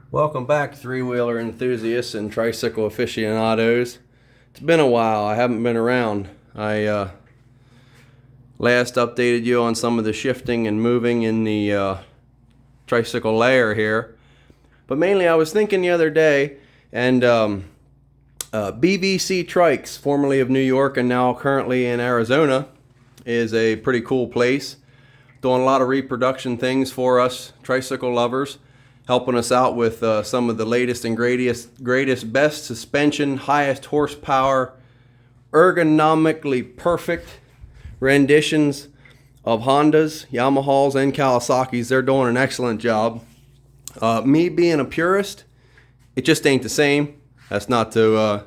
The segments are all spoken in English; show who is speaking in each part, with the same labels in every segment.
Speaker 1: Welcome back, three-wheeler enthusiasts and tricycle aficionados. It's been a while. I haven't been around. I last updated you on some of the shifting and moving in the tricycle layer here. But mainly I was thinking the other day, and BBC Trikes, formerly of New York and now currently in Arizona, is a pretty cool place. Doing a lot of reproduction things for us tricycle lovers. Helping us out with some of the latest and greatest, best suspension, highest horsepower, ergonomically perfect renditions of Hondas, Yamahas, and Kawasaki's. They're doing an excellent job. Me being a purist, it just ain't the same. That's not to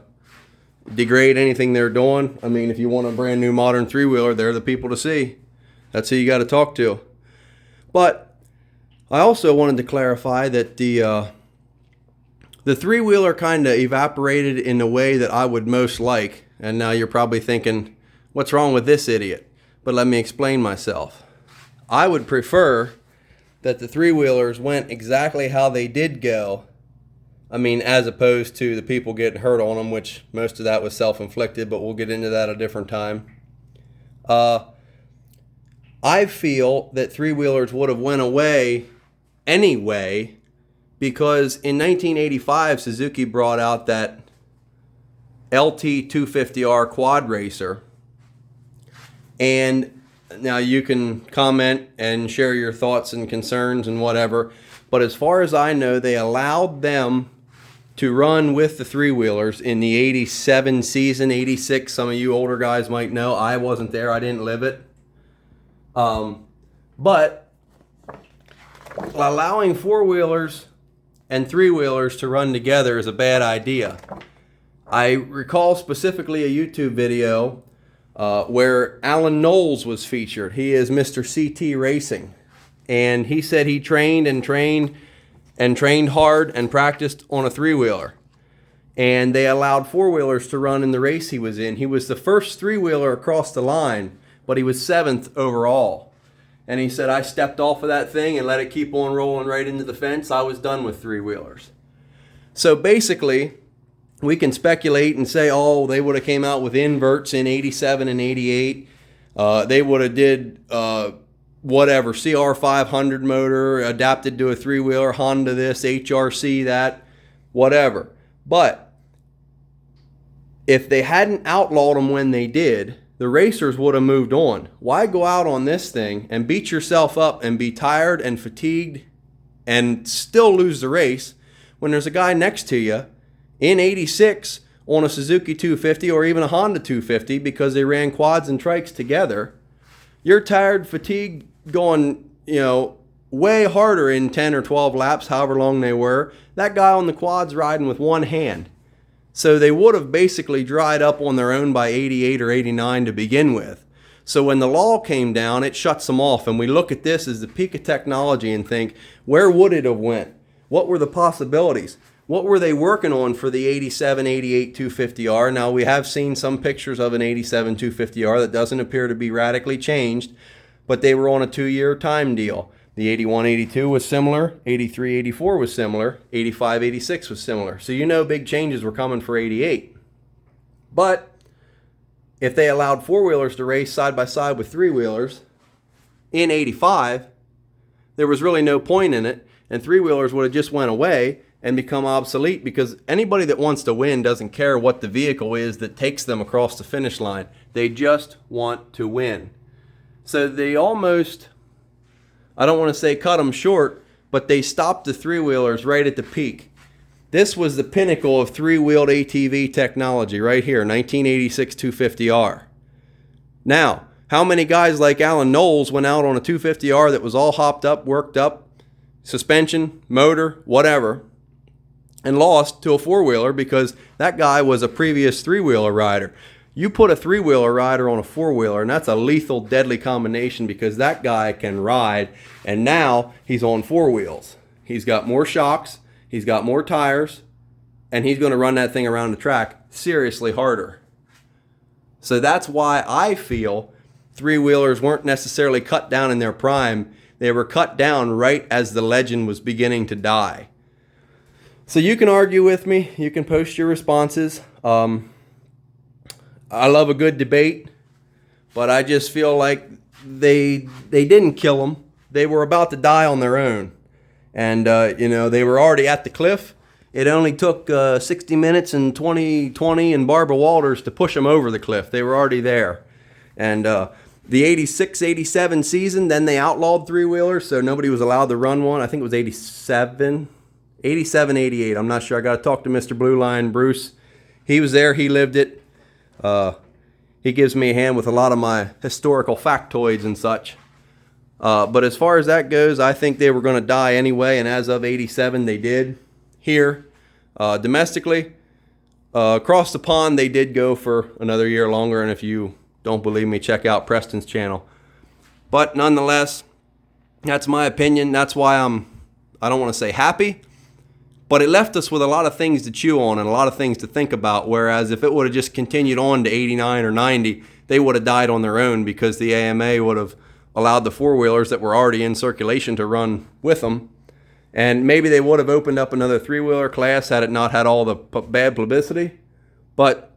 Speaker 1: degrade anything they're doing. I mean, if you want a brand new modern three-wheeler, they're the people to see. That's who you got to talk to. But I also wanted to clarify that the three-wheeler kind of evaporated in the way that I would most like. And now you're probably thinking, what's wrong with this idiot? But let me explain myself. I would prefer that the three-wheelers went exactly how they did go. I mean, as opposed to the people getting hurt on them, which most of that was self-inflicted, but we'll get into that a different time. I feel that three-wheelers would have went away anyway, because in 1985 Suzuki brought out that LT 250R quad racer, and now you can comment and share your thoughts and concerns and whatever, but as far as I know, they allowed them to run with the three-wheelers in the 87 season, 86, some of you older guys might know. I wasn't there, I didn't live it. But allowing four-wheelers and three-wheelers to run together is a bad idea. I recall specifically a YouTube video where Alan Knowles was featured. He is Mr. CT Racing. And he said he trained hard and practiced on a three-wheeler. And they allowed four-wheelers to run in the race he was in. He was the first three-wheeler across the line, but he was 7th overall. And he said, I stepped off of that thing and let it keep on rolling right into the fence. I was done with three-wheelers. So basically, we can speculate and say, oh, they would have came out with inverts in 87 and 88. They would have did whatever, CR500 motor, adapted to a three-wheeler, Honda this, HRC that, whatever. But if they hadn't outlawed them when they did, the racers would have moved on. Why go out on this thing and beat yourself up and be tired and fatigued and still lose the race when there's a guy next to you in 86 on a Suzuki 250 or even a Honda 250 because they ran quads and trikes together? You're tired, fatigued, going, way harder in 10 or 12 laps, however long they were. That guy on the quads riding with one hand. So they would have basically dried up on their own by 88 or 89 to begin with. So when the law came down, it shuts them off. And we look at this as the peak of technology and think, where would it have went? What were the possibilities? What were they working on for the 87, 88 250R? Now, we have seen some pictures of an 87 250R that doesn't appear to be radically changed, but they were on a 2-year time deal. The 81, 82 was similar, 83, 84 was similar, 85, 86 was similar. So big changes were coming for 88. But if they allowed four-wheelers to race side by side with three-wheelers in 85, there was really no point in it, and three-wheelers would have just went away and become obsolete, because anybody that wants to win doesn't care what the vehicle is that takes them across the finish line. They just want to win. So they almost, I don't want to say cut them short, but they stopped the three-wheelers right at the peak. This was the pinnacle of three-wheeled ATV technology right here, 1986 250R. Now, how many guys like Alan Knowles went out on a 250R that was all hopped up, worked up, suspension, motor, whatever, and lost to a four-wheeler because that guy was a previous three-wheeler rider? You put a three-wheeler rider on a four-wheeler, and that's a lethal, deadly combination, because that guy can ride, and now he's on four wheels. He's got more shocks, he's got more tires, and he's going to run that thing around the track seriously harder. So that's why I feel three-wheelers weren't necessarily cut down in their prime. They were cut down right as the legend was beginning to die. So you can argue with me. You can post your responses. I love a good debate, but I just feel like they didn't kill them. They were about to die on their own. And, they were already at the cliff. It only took 60 Minutes and 2020 and Barbara Walters to push them over the cliff. They were already there. And the 86, 87 season, then they outlawed three-wheelers, so nobody was allowed to run one. I think it was 87, 88. I'm not sure. I got to talk to Mr. Blue Line, Bruce. He was there. He lived it. He gives me a hand with a lot of my historical factoids and such. But as far as that goes, I think they were going to die anyway, and as of 87, they did. Here, domestically, across the pond, they did go for another year longer, and if you don't believe me, check out Preston's channel. But nonetheless, that's my opinion. That's why I don't want to say happy, but it left us with a lot of things to chew on and a lot of things to think about, whereas if it would have just continued on to 89 or 90, they would have died on their own because the AMA would have allowed the four-wheelers that were already in circulation to run with them. And maybe they would have opened up another three-wheeler class had it not had all the bad publicity. But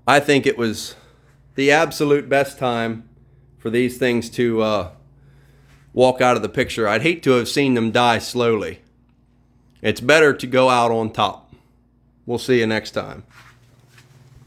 Speaker 1: I think it was the absolute best time for these things to walk out of the picture. I'd hate to have seen them die slowly. It's better to go out on top. We'll see you next time.